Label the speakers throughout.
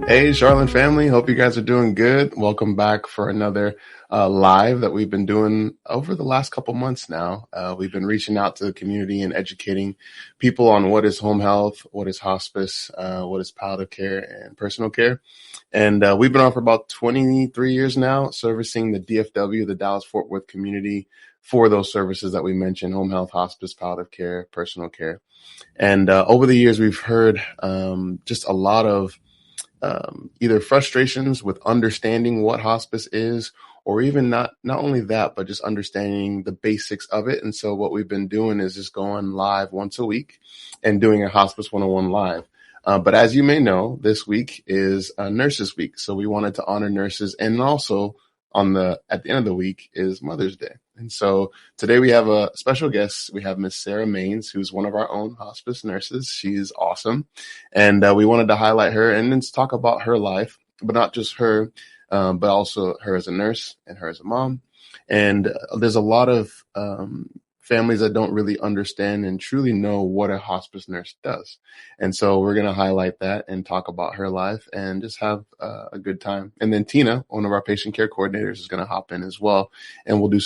Speaker 1: Hey, Charlin family. Hope you guys are doing good. Welcome back for another live that we've been doing over the last couple months now. We've been reaching out to the community and educating people on what is home health, what is hospice, what is palliative care and personal care. And we've been on for about 23 years now, servicing the DFW, the Dallas Fort Worth community for those services that we mentioned: home health, hospice, palliative care, personal care. And over the years, we've heard just a lot of either frustrations with understanding what hospice is, or even not only that, but just understanding the basics of it. And so what we've been doing is just going live once a week and doing a Hospice 101 live. But as you may know, this week is Nurses Week. So we wanted to honor nurses, and also at the end of the week is Mother's Day. And so today we have a special guest. We have Miss Sara Maines, who's one of our own hospice nurses. She's awesome. And we wanted to highlight her and then talk about her life, but not just her, but also her as a nurse and her as a mom. And there's a lot of families that don't really understand and truly know what a hospice nurse does. And so we're going to highlight that and talk about her life and just have a good time. And then Tina, one of our patient care coordinators, is going to hop in as well. And we'll do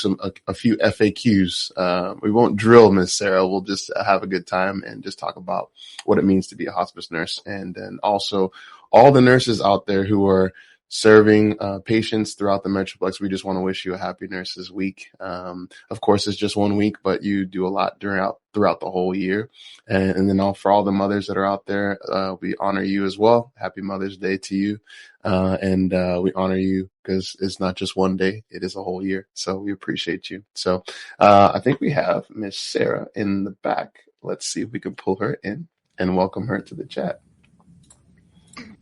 Speaker 1: a few FAQs. We won't drill Miss Sara. We'll just have a good time and just talk about what it means to be a hospice nurse. And then also all the nurses out there who are serving patients throughout the Metroplex. We just want to wish you a happy Nurses Week. Of course, it's just 1 week, but you do a lot throughout the whole year. And then for all the mothers that are out there, we honor you as well. Happy Mother's Day to you. And we honor you because it's not just one day, it is a whole year. So we appreciate you. So I think we have Miss Sara in the back. Let's see if we can pull her in and welcome her to the chat.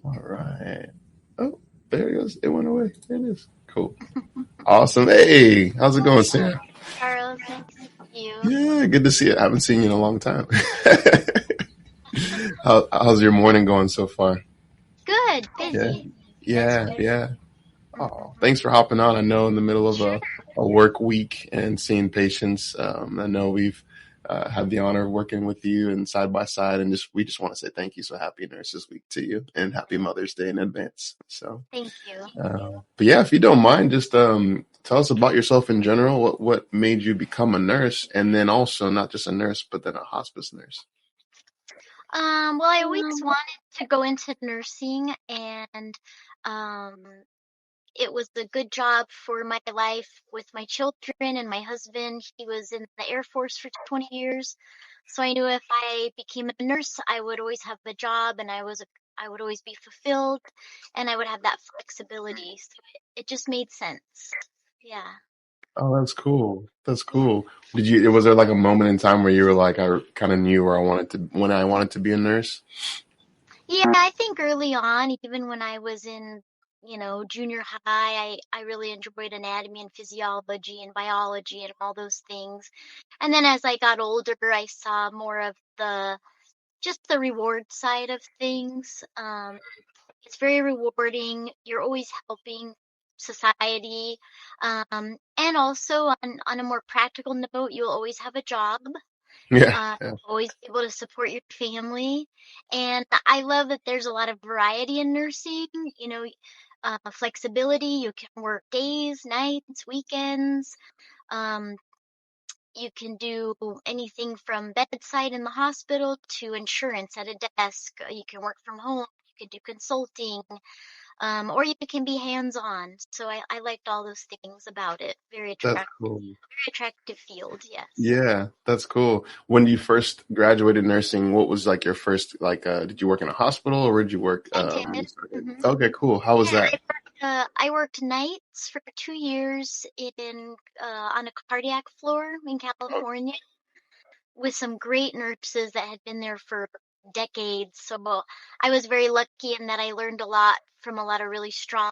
Speaker 1: All right. Oh, there it goes. It went away. There it is. Cool. Awesome. Hey, how's it going, Sara?
Speaker 2: Charles, nice to see you.
Speaker 1: Yeah, good to see you. I haven't seen you in a long time. How's your morning going so far?
Speaker 2: Good,
Speaker 1: Yeah.
Speaker 2: busy.
Speaker 1: Yeah,
Speaker 2: Yes,
Speaker 1: yeah.
Speaker 2: mm-hmm.
Speaker 1: Oh, thanks for hopping on. I know in the middle of
Speaker 2: Sure.
Speaker 1: a work week and seeing patients. I know we've had the honor of working with you and side by side, and we just want to say thank you. So happy Nurses Week to you, and happy Mother's Day in advance. So,
Speaker 2: Thank you.
Speaker 1: but yeah, if you don't mind, just tell us about yourself in general. What made you become a nurse, and then also not just a nurse, but then a hospice nurse.
Speaker 2: Well, I always wanted to go into nursing, and um, it was a good job for my life with my children and my husband. He was in the Air Force for 20 years, so I knew if I became a nurse, I would always have a job, and I would always be fulfilled, and I would have that flexibility. So it just made sense. Yeah.
Speaker 1: Oh, that's cool. That's
Speaker 2: Yeah.
Speaker 1: cool. Was there like a moment in time where you were like, I kind of knew when I wanted to be a nurse?
Speaker 2: Yeah, I think early on, even when I was in, junior high, I really enjoyed anatomy and physiology and biology and all those things. And then as I got older, I saw more of just the reward side of things. It's very rewarding. You're always helping society. And also on a more practical note, you'll always have a job.
Speaker 1: Yeah, yeah.
Speaker 2: Always be able to support your family. And I love that there's a lot of variety in nursing, flexibility. You can work days, nights, weekends. Um, you can do anything from bedside in the hospital to insurance at a desk. You can work from home. You can do consulting, or you can be hands-on. So I liked all those things about it.
Speaker 1: That's cool.
Speaker 2: Very attractive field. Yes,
Speaker 1: Yeah, that's cool. When you first graduated nursing, what was like your first did you work in a hospital or where did you work
Speaker 2: I
Speaker 1: when you
Speaker 2: did.
Speaker 1: started?
Speaker 2: Hmm.
Speaker 1: Okay, cool. How was
Speaker 2: Yeah,
Speaker 1: that?
Speaker 2: I worked nights for 2 years on a cardiac floor in
Speaker 1: Oh,
Speaker 2: California with some great nurses that had been there for decades. So I was very lucky in that I learned a lot from a lot of really strong,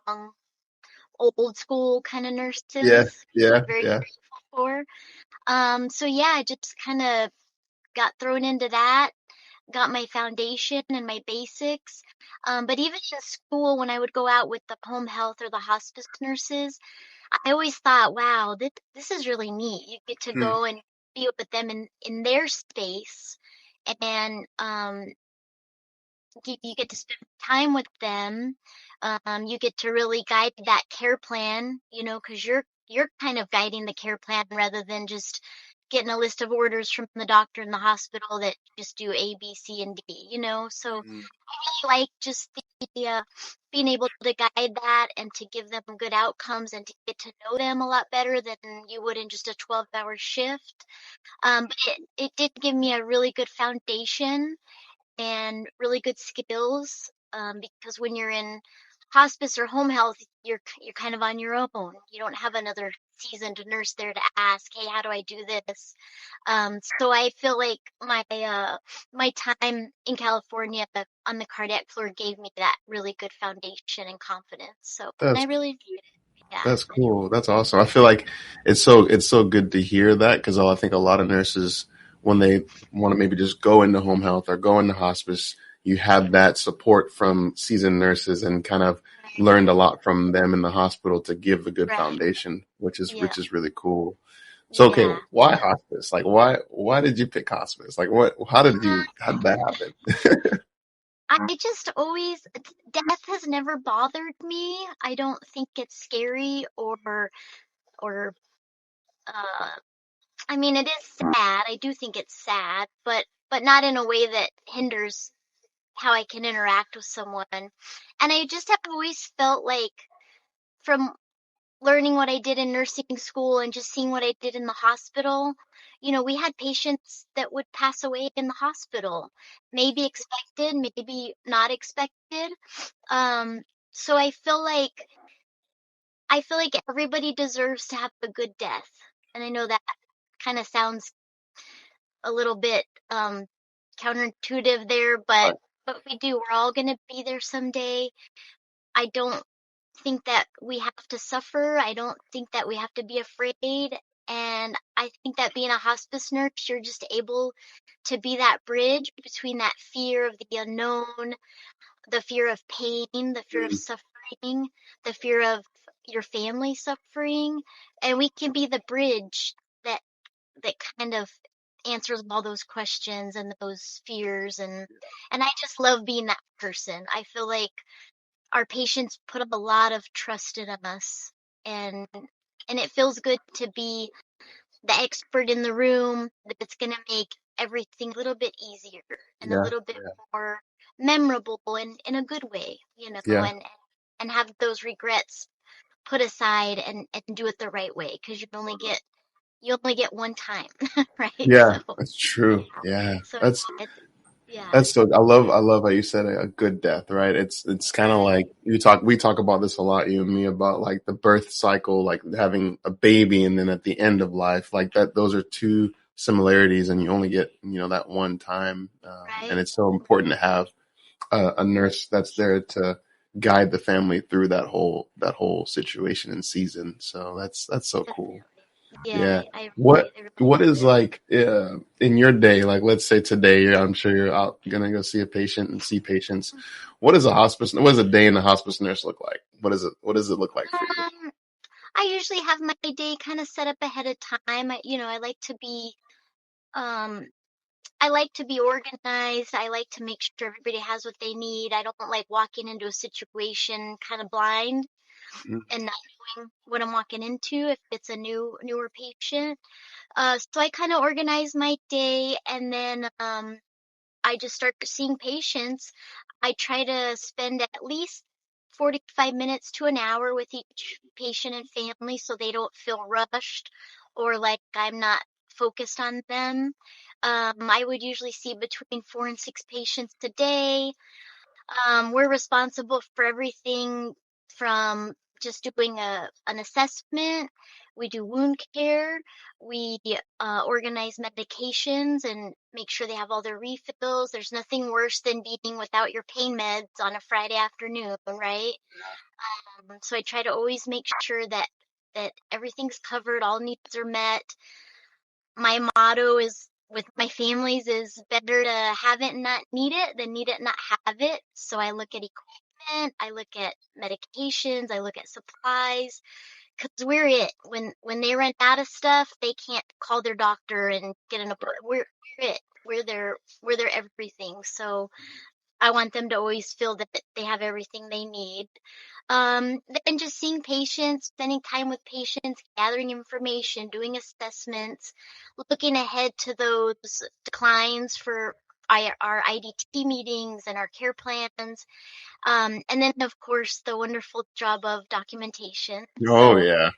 Speaker 2: old school kind of
Speaker 1: yeah,
Speaker 2: nurses, which
Speaker 1: yeah,
Speaker 2: I'm very
Speaker 1: yeah.
Speaker 2: grateful for. So yeah, I just kind of got thrown into that, got my foundation and my basics. But even in school, when I would go out with the home health or the hospice nurses, I always thought, wow, this is really neat. You get to
Speaker 1: Hmm.
Speaker 2: go and be with them in their space and you get to spend time with them. You get to really guide that care plan, because you're kind of guiding the care plan rather than just getting a list of orders from the doctor in the hospital that just do A, B, C, and D. So
Speaker 1: Mhm.
Speaker 2: like just being able to guide that and to give them good outcomes and to get to know them a lot better than you would in just a 12-hour shift. But it did give me a really good foundation and really good skills, because when you're in hospice or home health, you're kind of on your own. You don't have another seasoned nurse there to ask, "Hey, how do I do this?" So I feel like my time in California on the cardiac floor gave me that really good foundation and confidence. So, and I
Speaker 1: That's
Speaker 2: really enjoyed it. Yeah.
Speaker 1: That's cool. That's awesome. I feel like it's so good to hear that because I think a lot of nurses, when they want to maybe just go into home health or go into hospice, you have that support from seasoned nurses and kind of learned a lot from them in the hospital to give a good
Speaker 2: Right.
Speaker 1: foundation, which is
Speaker 2: Yeah.
Speaker 1: really cool. So okay,
Speaker 2: Yeah.
Speaker 1: why hospice? Like why did you pick hospice? Like how did that happen?
Speaker 2: I just always, death has never bothered me. I don't think it's scary or, uh, I mean, it is sad. I do think it's sad, but not in a way that hinders how I can interact with someone. And I just have always felt like from learning what I did in nursing school and just seeing what I did in the hospital, we had patients that would pass away in the hospital, maybe expected, maybe not expected. Um, so I feel like everybody deserves to have a good death. And I know that kind of sounds a little bit counterintuitive there, but we do. We're all going to be there someday. I don't think that we have to suffer. I don't think that we have to be afraid. And I think that being a hospice nurse, you're just able to be that bridge between that fear of the unknown, the fear of pain, the fear of suffering, the fear of your family suffering, and we can be the bridge that kind of answers all those questions and those fears, and I just love being that person. I feel like our patients put up a lot of trust in us, and it feels good to be the expert in the room that's going to make everything a little bit easier and a
Speaker 1: Yeah,
Speaker 2: little bit more memorable and in a good way,
Speaker 1: yeah,
Speaker 2: and have those regrets put aside and do it the right way because you only get one time, right?
Speaker 1: yeah.
Speaker 2: So
Speaker 1: That's true. Yeah,
Speaker 2: so it's yeah,
Speaker 1: that's so. I love how you said a good death, right? It's kind of
Speaker 2: right,
Speaker 1: like we talk about this a lot, you and me, about like the birth cycle, like having a baby, and then at the end of life, like that. Those are two similarities, and you only get that one time, and
Speaker 2: right.
Speaker 1: it's so important to have a nurse that's there to guide the family through that whole situation and season. So that's so cool.
Speaker 2: Definitely. Yeah,
Speaker 1: Yeah.
Speaker 2: I
Speaker 1: What
Speaker 2: really
Speaker 1: what
Speaker 2: love
Speaker 1: is
Speaker 2: it.
Speaker 1: like in your day, like let's say today, I'm sure you're out gonna go see a patient and see patients. What does a day in a hospice nurse look like? What does it look like for you?
Speaker 2: Um, I usually have my day kind of set up ahead of time. Um, I like to be organized. I like to make sure everybody has what they need. I don't like walking into a situation kind of blind
Speaker 1: Mhm.
Speaker 2: and not knowing what I'm walking into if it's a newer patient. So I kind of organize my day, and then I just start seeing patients. I try to spend at least 45 minutes to an hour with each patient and family so they don't feel rushed or like I'm not focused on them. I would usually see between 4 and 6 patients a day. We're responsible for everything from just doing an assessment. We do wound care. We organize medications and make sure they have all their refills. There's nothing worse than being without your pain meds on a Friday afternoon, right? So I try to always make sure that everything's covered, all needs are met. My motto is with my families is better to have it and not need it than need it and not have it. So I look at equipment, I look at medications, I look at supplies, because we're it. When they run out of stuff, they can't call their doctor and get an appointment. We're it. We're their everything. So I want them to always feel that they have everything they need. And just seeing patients, spending time with patients, gathering information, doing assessments, looking ahead to those declines for our IDT meetings and our care plans. And then, of course, the wonderful job of documentation.
Speaker 1: Oh
Speaker 2: So
Speaker 1: yeah.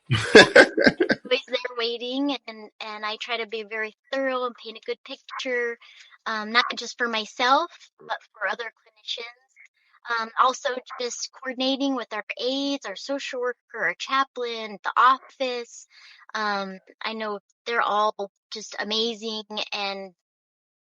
Speaker 2: always there waiting, and I try to be very thorough and paint a good picture, not just for myself, but for other clinicians. Also, just coordinating with our aides, our social worker, our chaplain, the office. I know they're all just amazing and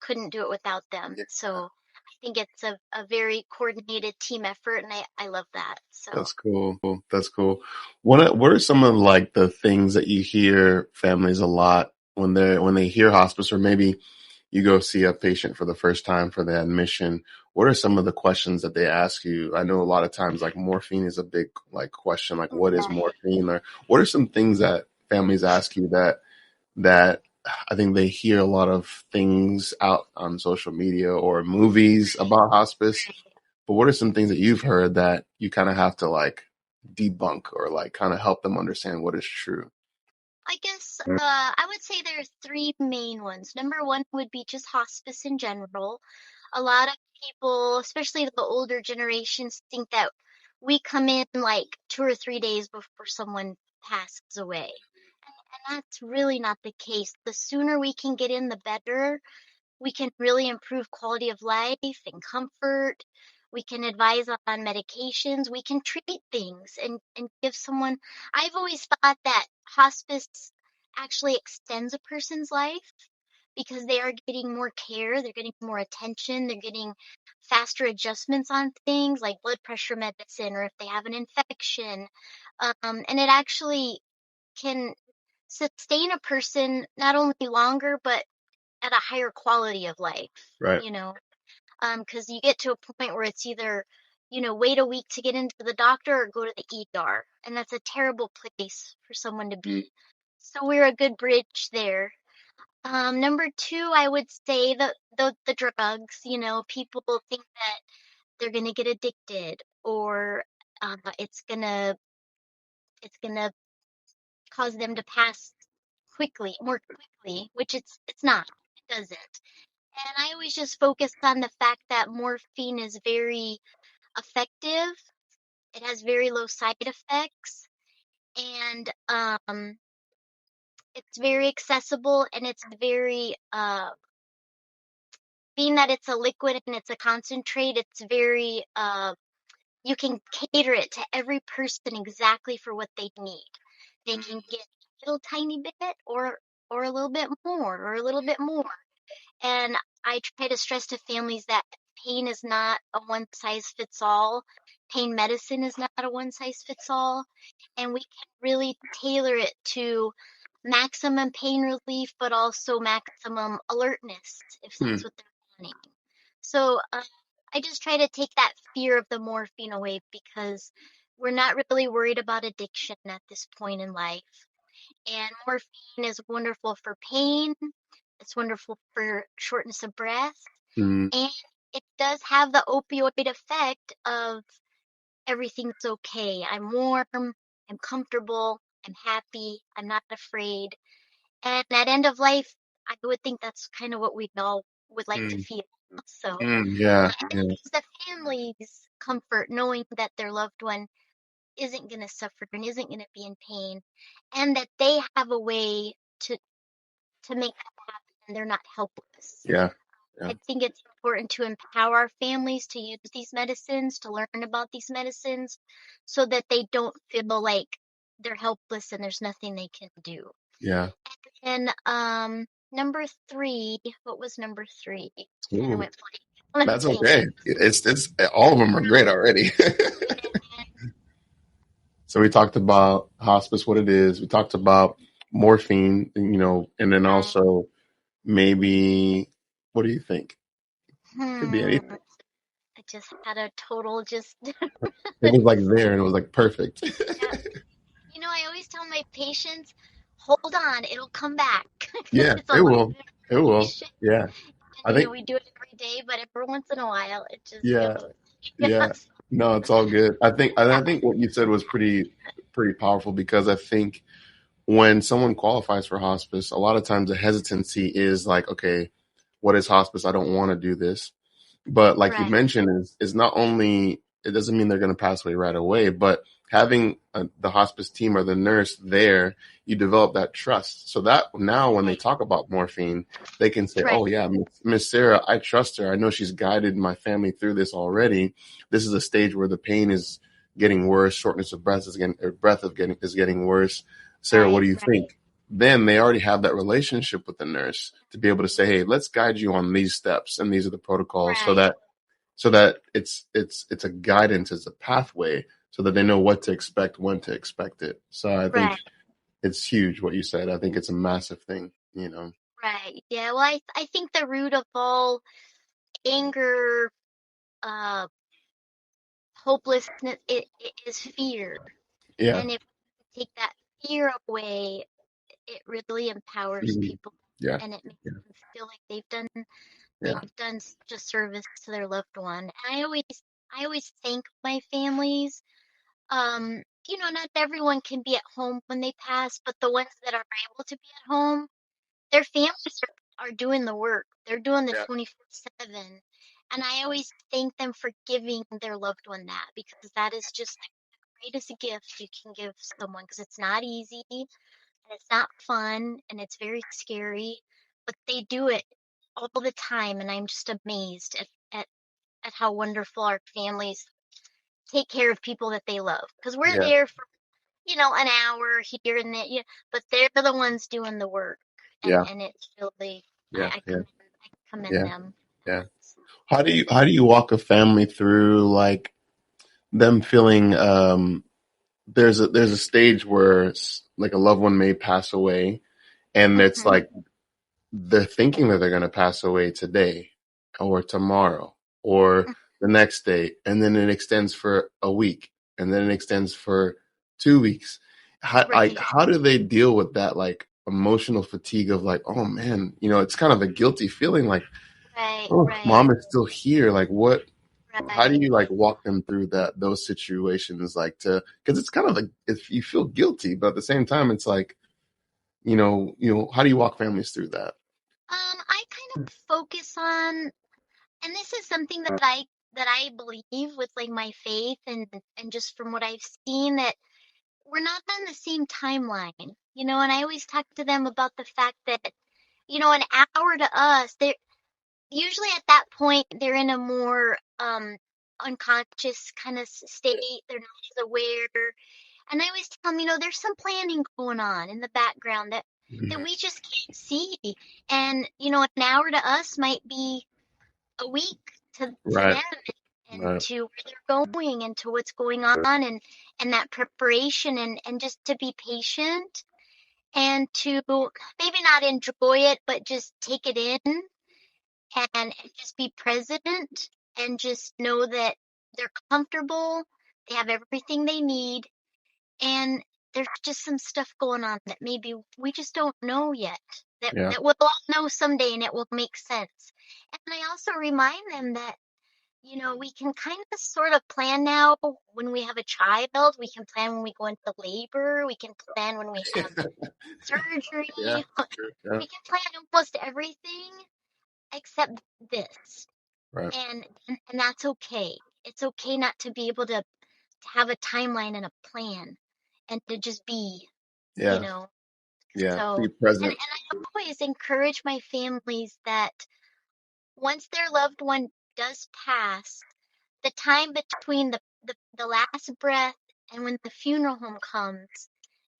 Speaker 2: couldn't do it without them. So I think it's a very coordinated team effort, and I love that. So.
Speaker 1: That's cool. That's cool. What are some of like the things that you hear families a lot when they hear hospice, or maybe you go see a patient for the first time for the admission? What are some of the questions that they ask you? I know a lot of times like morphine is a big like question, like what is
Speaker 2: Right.
Speaker 1: morphine, or what are some things that families ask you that I think they hear a lot of things out on social media or movies about hospice, but what are some things that you've heard that you kind of have to like debunk or like kind of help them understand what is true?
Speaker 2: I guess I would say there are three main ones. Number one would be just hospice in general. A lot of people, especially the older generations, think that we come in like 2 or 3 days before someone passes away. And that's really not the case. The sooner we can get in, the better. We can really improve quality of life and comfort. We can advise on medications. We can treat things and give someone. I've always thought that hospice actually extends a person's life because they are getting more care, they're getting more attention, they're getting faster adjustments on things like blood pressure medicine or if they have an infection. And it actually can sustain a person not only longer, but at a higher quality of life,
Speaker 1: Right.
Speaker 2: you know, because you get to a point where it's either, wait a week to get into the doctor or go to the ER, and that's a terrible place for someone to be. So we're a good bridge there. Number two, I would say the drugs. People think that they're gonna get addicted or it's gonna cause them to pass more quickly, which it's not. It doesn't. And I always just focus on the fact that morphine is very effective. It has very low side effects, and it's very accessible, and it's very being that it's a liquid and it's a concentrate. It's very you can cater it to every person exactly for what they need. They can get a little tiny bit, or a little bit more, or a little bit more. And I try to stress to families that pain is not a one size fits all. Pain medicine is not a one size fits all. And we can really tailor it to maximum pain relief, but also maximum alertness if
Speaker 1: Hmm.
Speaker 2: that's what they're wanting. So I just try to take that fear of the morphine away because we're not really worried about addiction at this point in life. And morphine is wonderful for pain. It's wonderful for shortness of breath.
Speaker 1: Hmm.
Speaker 2: And it does have the opioid effect of everything's okay. I'm warm. I'm comfortable. I'm happy. I'm not afraid. And at end of life, I would think that's kind of what we all would like to
Speaker 1: Hmm.
Speaker 2: feel. So
Speaker 1: Yeah.
Speaker 2: it
Speaker 1: Yeah.
Speaker 2: gives the families comfort knowing that their loved one isn't going to suffer and isn't going to be in pain, and that they have a way to make that happen and they're not helpless.
Speaker 1: Yeah. Yeah.
Speaker 2: I think it's important to empower our families to use these medicines, to learn about these medicines, so that they don't feel like they're helpless and there's nothing they can do.
Speaker 1: Yeah.
Speaker 2: And number three, what was number three? Kind of
Speaker 1: Ooh,
Speaker 2: went blank. Let me
Speaker 1: that's
Speaker 2: think.
Speaker 1: okay. It's all of them are great already. So we talked about hospice, what it is. We talked about morphine, and then
Speaker 2: Right.
Speaker 1: also maybe, what do you think? Could be
Speaker 2: Hmm.
Speaker 1: anything.
Speaker 2: I just had a total just.
Speaker 1: It was like there and it was like perfect.
Speaker 2: Yeah. I always tell my patients, hold on, it'll come back because
Speaker 1: Yeah,
Speaker 2: it's a
Speaker 1: it
Speaker 2: lot
Speaker 1: will.
Speaker 2: of
Speaker 1: It will.
Speaker 2: information.
Speaker 1: Yeah. I
Speaker 2: And
Speaker 1: think,
Speaker 2: we do it every day, but every once in a while it just
Speaker 1: yeah,
Speaker 2: goes.
Speaker 1: yeah.
Speaker 2: Yes.
Speaker 1: No, it's all good. I think what you said was pretty powerful because I think when someone qualifies for hospice, a lot of times the hesitancy is like, okay, what is hospice? I don't want to do this. But like you
Speaker 2: Right,
Speaker 1: mentioned, is not only it doesn't mean they're going to pass away right away, but having the hospice team or the nurse there, you develop that trust. So that now when they
Speaker 2: right,
Speaker 1: talk about morphine, they can say,
Speaker 2: right,
Speaker 1: "Oh yeah, Miss Sarah, I trust her. I know she's guided my family through this already. This is a stage where the pain is getting worse, shortness of breath is getting, or breath of getting is getting worse. Sarah, what
Speaker 2: right,
Speaker 1: do you
Speaker 2: right,
Speaker 1: think?" Then they already have that relationship with the nurse to be able to say, "Hey, let's guide you on these steps and these are the protocols,"
Speaker 2: right,
Speaker 1: so that it's a guidance, it's a pathway, so that they know what to expect, when to expect it. So I
Speaker 2: right,
Speaker 1: think it's huge what you said. I think it's a massive thing, you know.
Speaker 2: right. Yeah, well, I think the root of all anger, uh, hopelessness, it is fear.
Speaker 1: Yeah.
Speaker 2: And if we take that fear away, it really empowers
Speaker 1: Mhm.
Speaker 2: people,
Speaker 1: Yeah.
Speaker 2: and it makes
Speaker 1: Yeah.
Speaker 2: them feel like
Speaker 1: Yeah.
Speaker 2: they've done such a service to their loved one. And I always thank my families. Not everyone can be at home when they pass, but the ones that are able to be at home, their families are doing the work. They're doing the
Speaker 1: Yeah.
Speaker 2: 24/7. And I always thank them for giving their loved one that, because that is just the greatest gift you can give someone, because it's not easy and it's not fun and it's very scary, but they do it all the time. And I'm just amazed at how wonderful our families take care of people that they love, because we're
Speaker 1: Yeah.
Speaker 2: there for an hour here and there, but they're the ones doing the work,
Speaker 1: Yeah.
Speaker 2: and it's really,
Speaker 1: Yeah. Yeah.
Speaker 2: I commend
Speaker 1: Yeah.
Speaker 2: them.
Speaker 1: Yeah. How do you walk a family through like them feeling there's a stage where like a loved one may pass away and it's
Speaker 2: Hmm.
Speaker 1: like they're thinking that they're going to pass away today or tomorrow or the next day, and then it extends for a week, and then it extends for 2 weeks.
Speaker 2: Right,
Speaker 1: How do they deal with that like emotional fatigue of like, oh man, it's kind of a guilty feeling like,
Speaker 2: right,
Speaker 1: oh,
Speaker 2: right,
Speaker 1: mom is still here. Like what? How do
Speaker 2: right.
Speaker 1: you like walk them through those situations like to because it's kind of like if you feel guilty, but at the same time it's like how do you walk families through that?
Speaker 2: I kind of focus on, and this is something that I believe with like my faith, and just from what I've seen, that we're not on the same timeline, and I always talk to them about the fact that, an hour to us, they're usually at that point they're in a more unconscious kind of state. They're not as aware. And I always tell them, there's some planning going on in the background that
Speaker 1: Mhm.
Speaker 2: we just can't see. And, an hour to us might be a week to
Speaker 1: Right,
Speaker 2: them, and
Speaker 1: right.
Speaker 2: to where they're going and to what's going on, and that preparation, and just to be patient, and to maybe not enjoy it, but just take it in, and just be present, and just know that they're comfortable, they have everything they need, and there's just some stuff going on that maybe we just don't know yet. That
Speaker 1: Yeah,
Speaker 2: that we'll all know someday, and it will make sense. And I also remind them that, we can kind of sort of plan now when we have a child. We can plan when we go into labor. We can plan when we have surgery.
Speaker 1: yeah, sure, yeah,
Speaker 2: We can plan almost everything except this.
Speaker 1: right,
Speaker 2: And that's okay. It's okay not to be able to have a timeline and a plan, and to just be, you
Speaker 1: yeah,
Speaker 2: know.
Speaker 1: yeah.
Speaker 2: So,
Speaker 1: Be
Speaker 2: and
Speaker 1: present.
Speaker 2: I always encourage my families that once their loved one does pass, the time between the last breath and when the funeral home comes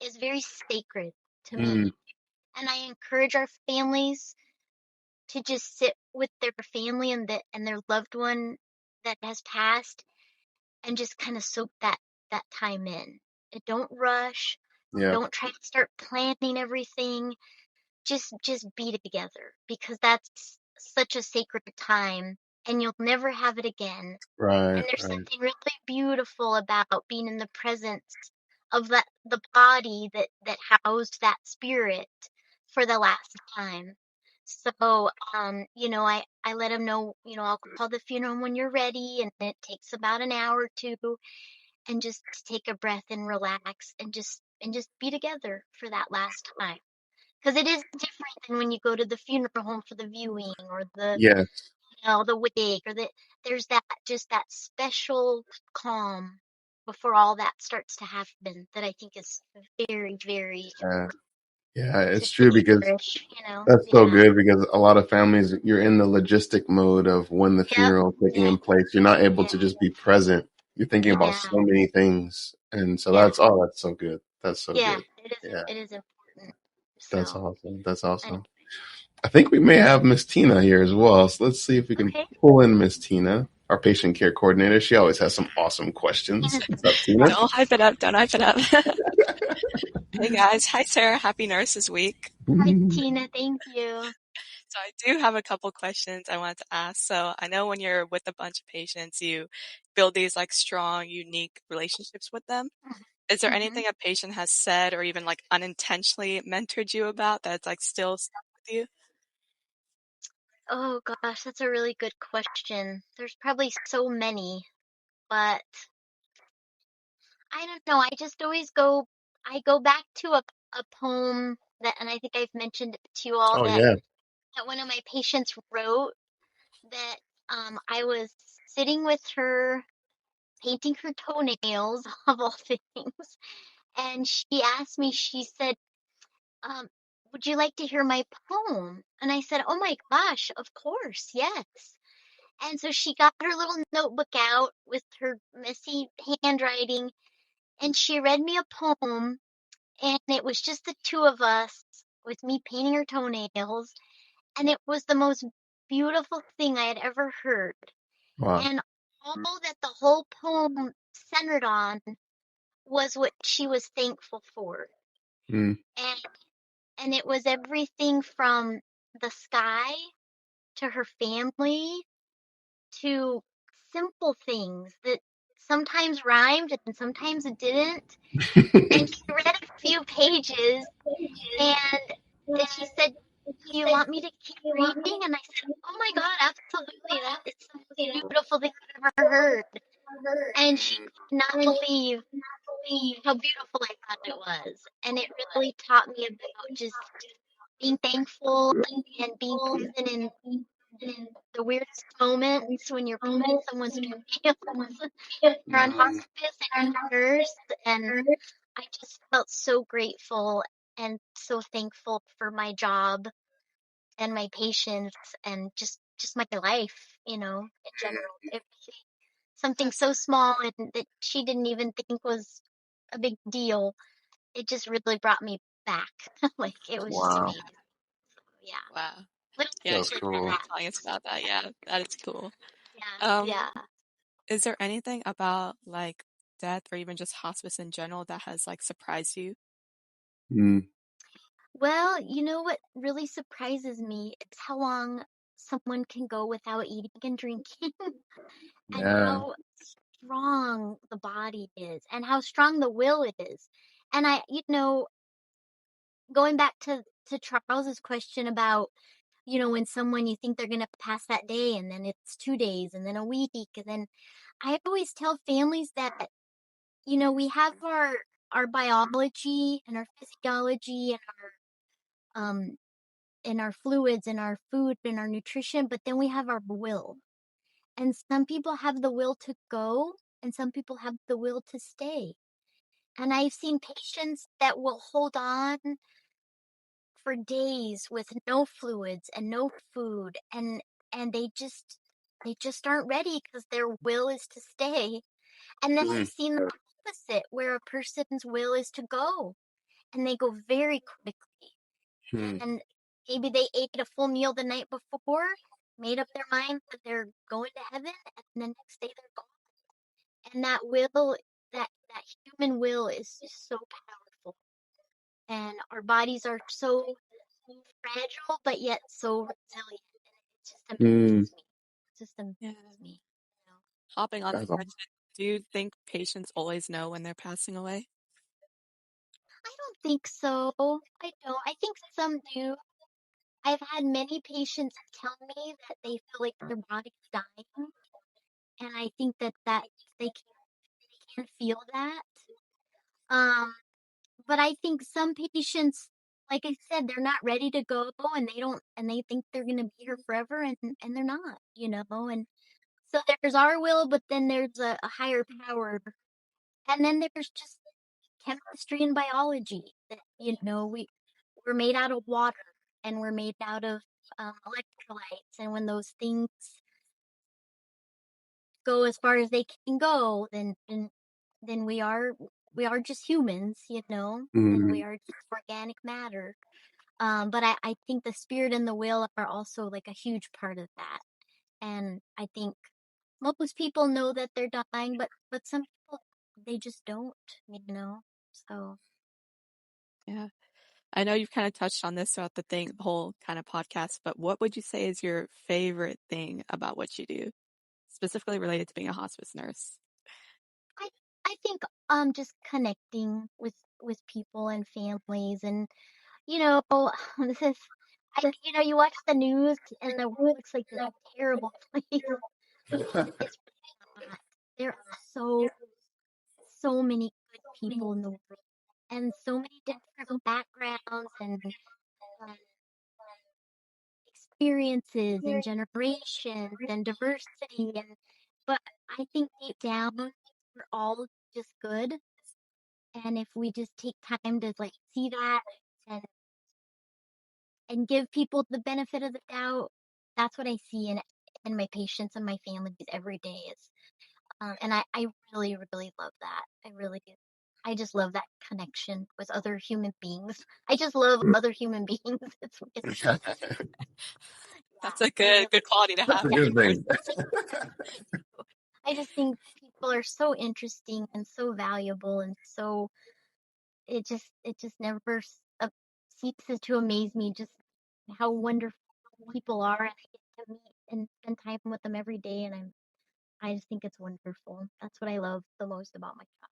Speaker 2: is very sacred to
Speaker 1: Mm,
Speaker 2: me. And I encourage our families to just sit with their family and their loved one that has passed, and just kind of soak that time in. And don't rush.
Speaker 1: yeah,
Speaker 2: Don't try to start planning everything. Just be together, because that's such a sacred time, and you'll never have it again.
Speaker 1: right,
Speaker 2: And there's
Speaker 1: right.
Speaker 2: something really beautiful about being in the presence of the body that housed that spirit for the last time. So, I let them know, I'll call the funeral when you're ready, and it takes about an hour or two, and just take a breath and relax and just be together for that last time. Because it is different than when you go to the funeral home for the viewing or
Speaker 1: Yes.
Speaker 2: the wake there's that special calm before all that starts to happen that I think is very, very
Speaker 1: Yeah. Yeah, it's
Speaker 2: to
Speaker 1: true because
Speaker 2: cherish.
Speaker 1: that's so
Speaker 2: Yeah.
Speaker 1: good because a lot of families, you're in the logistic mode of when the
Speaker 2: Yep.
Speaker 1: funeral is taking
Speaker 2: Yeah.
Speaker 1: in place. You're not able
Speaker 2: Yeah.
Speaker 1: to just be present. You're thinking about
Speaker 2: Yeah.
Speaker 1: so many things. And so
Speaker 2: Yeah.
Speaker 1: that's so good. That's so
Speaker 2: Yeah.
Speaker 1: good. Yeah,
Speaker 2: It is important.
Speaker 1: that's
Speaker 2: So,
Speaker 1: awesome. That's
Speaker 2: and
Speaker 1: awesome. I think we may have Miss Tina here as well. So let's see if we can
Speaker 2: okay.
Speaker 1: pull in Miss Tina, our patient care coordinator. She always has some awesome questions. What's up, Tina?
Speaker 3: Don't hype it up. Don't hype it up. Hey guys. Hi Sarah. Happy Nurses Week.
Speaker 2: Hi, Tina. Thank you.
Speaker 3: So I do have a couple questions I wanted to ask. So I know when you're with a bunch of patients, you build these like strong, unique relationships with them. Is there
Speaker 2: Hmm.
Speaker 3: anything a patient has said or even like unintentionally mentored you about that's like still stuck with you?
Speaker 2: Oh gosh, that's a really good question. There's probably so many, but I don't know. I go back to a poem that, and I think I've mentioned it to you all,
Speaker 1: Oh
Speaker 2: that
Speaker 1: yeah.
Speaker 2: one of my patients wrote, that I was sitting with her painting her toenails of all things, and she asked me, she said, um, would you like to hear my poem? And I said, oh my gosh, of course, yes. And so she got her little notebook out with her messy handwriting, and she read me a poem, and it was just the two of us with me painting her toenails, and it was the most beautiful thing I had ever heard.
Speaker 1: Wow.
Speaker 2: And all that the whole poem centered on was what she was thankful for.
Speaker 1: Mm.
Speaker 2: And it was everything from the sky to her family to simple things that sometimes rhymed and sometimes it didn't. And she read a few pages, and then she said, do you want me to keep reading? And I said, oh my God, absolutely. That is the most beautiful thing I've ever heard. And she could not believe how beautiful I thought it was. And it really taught me about just being thankful and being present in the weirdest moments when you're painting someone's toenails. You're on
Speaker 1: Mm.
Speaker 2: hospice and you're a nurse, and I just felt so grateful and so thankful for my job and my patients and just my life, in general. It was something
Speaker 3: That's
Speaker 2: so small and that she didn't even think was a big deal. It just really brought me back. Like it was just
Speaker 1: Wow.
Speaker 2: amazing. So, yeah,
Speaker 3: wow.
Speaker 2: little
Speaker 3: Yeah,
Speaker 1: That's
Speaker 2: things
Speaker 3: she
Speaker 2: like
Speaker 1: cool.
Speaker 3: remembered
Speaker 2: that.
Speaker 3: telling us about that. Yeah, that is cool.
Speaker 2: Yeah,
Speaker 3: Um,
Speaker 2: yeah.
Speaker 3: is there anything about like death or even just hospice in general that has like surprised you?
Speaker 1: Mm.
Speaker 2: Well, you know what really surprises me is how long someone can go without eating and drinking, and
Speaker 1: Yeah.
Speaker 2: how strong the body is and how strong the will is. And going back to Charles's question about, when someone, you think they're going to pass that day, and then it's 2 days and then a week, and then I always tell families that, we have our biology and our physiology um and our fluids and our food and our nutrition, but then we have our will. And some people have the will to go, and some people have the will to stay. And I've seen patients that will hold on for days with no fluids and no food, and they just aren't ready because their will is to stay. And then
Speaker 1: Mm.
Speaker 2: I've seen the opposite, where a person's will is to go, and they go very quickly.
Speaker 1: Mm.
Speaker 2: And maybe they ate a full meal the night before, made up their mind that they're going to heaven, and the next day they're gone. And that human will is just so powerful. And our bodies are so fragile, but yet so resilient. And it just
Speaker 1: Mm.
Speaker 2: amazes me. It just
Speaker 3: Yeah.
Speaker 2: amazes me.
Speaker 3: Hopping on that
Speaker 1: That's awesome.
Speaker 3: question, do you think patients always know when they're passing away?
Speaker 2: I don't think so. I don't. I think some do. I've had many patients tell me that they feel like their body's dying, and I think that they can feel that. But I think some patients, like I said, they're not ready to go, and they think they're gonna be here forever, and they're not, and so there's our will, but then there's a higher power, and then there's just chemistry and biology that, we're made out of water, and we're made out of electrolytes, and when those things go as far as they can go, then we are just humans, and we are just organic matter. But I think the spirit and the will are also like a huge part of that. And I think most people know that they're dying, but some people, they just don't, so.
Speaker 3: Yeah. I know you've kind of touched on this throughout the whole kind of podcast, but what would you say is your favorite thing about what you do, specifically related to being a hospice nurse?
Speaker 2: I I think just connecting with people and families, and this is you watch the news and the world looks like this terrible place. It's really not. There are so many good people in the world, and so many different backgrounds and um, experiences and generations and diversity, but I think deep down we're all just good, and if we just take time to like see that and give people the benefit of the doubt, that's what I see in my patients and my families every day. And I really, really love that. I really do. I just love that connection with other human beings. I just love other human beings.
Speaker 3: That's a good quality to
Speaker 1: That's
Speaker 3: have
Speaker 1: a
Speaker 3: in
Speaker 1: good
Speaker 3: your
Speaker 1: thing.
Speaker 2: I just think people are so interesting and so valuable, and so it just never ceases to amaze me just how wonderful people are, and I get to meet and spend time with them every day, and I just think it's wonderful. That's what I love the most about my job.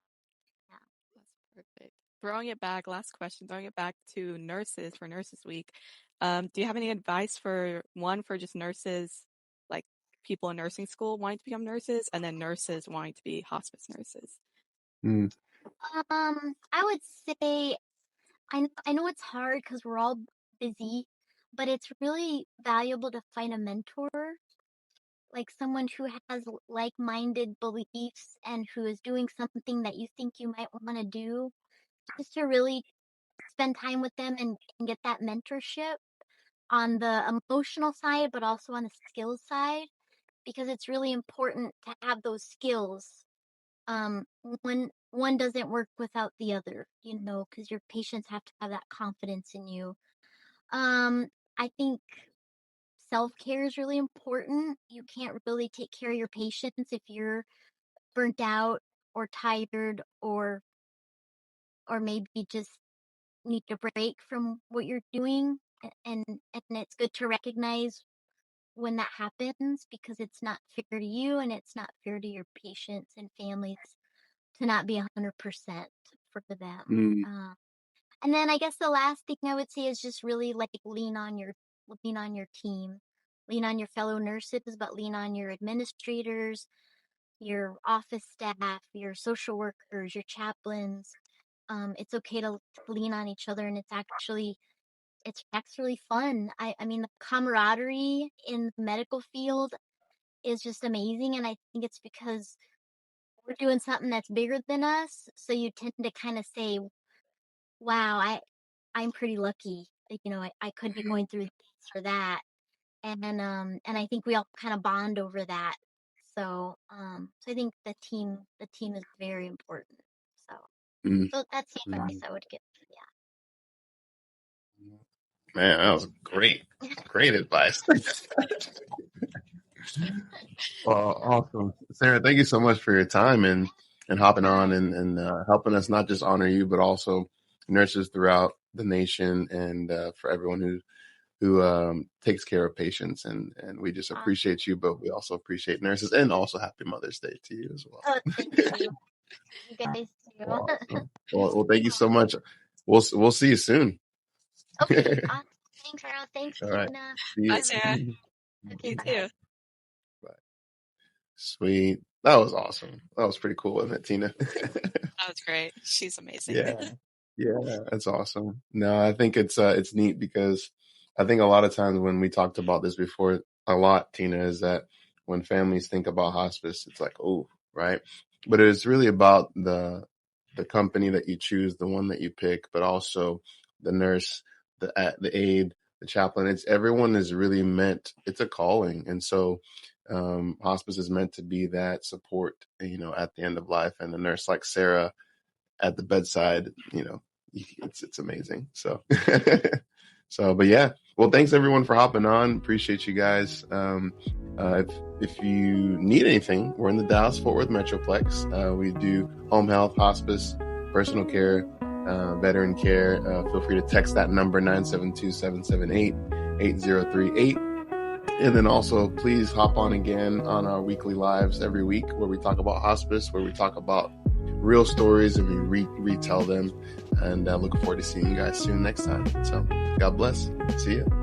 Speaker 3: That's perfect. Last question, throwing it back to nurses for Nurses Week. Do you have any advice for just nurses, like people in nursing school wanting to become nurses, and then nurses wanting to be hospice nurses?
Speaker 1: Mm.
Speaker 2: I would say I know it's hard because we're all busy, but it's really valuable to find a mentor, like someone who has like-minded beliefs and who is doing something that you think you might want to do, just to really spend time with them and get that mentorship on the emotional side, but also on the skills side, because it's really important to have those skills. Um, one doesn't work without the other, because your patients have to have that confidence in you. I think self-care is really important. You can't really take care of your patients if you're burnt out or tired, or maybe just need a break from what you're doing. And it's good to recognize when that happens, because it's not fair to you and it's not fair to your patients and families to not be 100% for them.
Speaker 1: Mm.
Speaker 2: And then I guess the last thing I would say is just really like lean on your team, lean on your fellow nurses, but lean on your administrators, your office staff, your social workers, your chaplains. It's okay to lean on each other, and it's actually fun. I mean, the camaraderie in the medical field is just amazing, and I think it's because we're doing something that's bigger than us. So you tend to kind of say, "Wow, I'm pretty lucky. Like, I could be going through this or that," and I think we all kind of bond over that. So I think the team is very important. So
Speaker 1: Mm.
Speaker 2: so that's the advice I would give.
Speaker 1: Man, that was great. Great advice. Well, awesome. Sarah, thank you so much for your time and hopping on and helping us not just honor you, but also nurses throughout the nation and for everyone who takes care of patients. And we just appreciate you, but we also appreciate nurses, and also happy Mother's Day to you as well.
Speaker 2: Oh, thank you. You guys too.
Speaker 1: Awesome. Well, thank you so much. We'll see you soon.
Speaker 2: Okay, awesome. Thanks, Sarah. Thanks,
Speaker 1: All right.
Speaker 2: Tina.
Speaker 1: See
Speaker 3: Bye,
Speaker 1: you.
Speaker 3: Sarah.
Speaker 2: Okay,
Speaker 3: You
Speaker 2: bye.
Speaker 3: too.
Speaker 1: Bye. Sweet. That was awesome. That was pretty cool, wasn't it, Tina?
Speaker 3: That was great. She's amazing.
Speaker 1: Yeah. Yeah, that's awesome. No, I think it's neat because I think a lot of times when we talked about this before a lot, Tina, is that when families think about hospice, it's like, oh, right. But it's really about the company that you choose, the one that you pick, but also the nurse, the aide, the chaplain. It's everyone is really meant. It's a calling, and so hospice is meant to be that support, at the end of life. And the nurse like Sarah at the bedside, it's amazing. So, but yeah, well, thanks everyone for hopping on. Appreciate you guys. If you need anything, we're in the Dallas Fort Worth Metroplex. We do home health, hospice, personal care, veteran care. Feel free to text that number 972-778-8038. And then also please hop on again on our weekly lives every week where we talk about hospice, where we talk about real stories and we retell them. And I look forward to seeing you guys soon next time. So God bless. See you.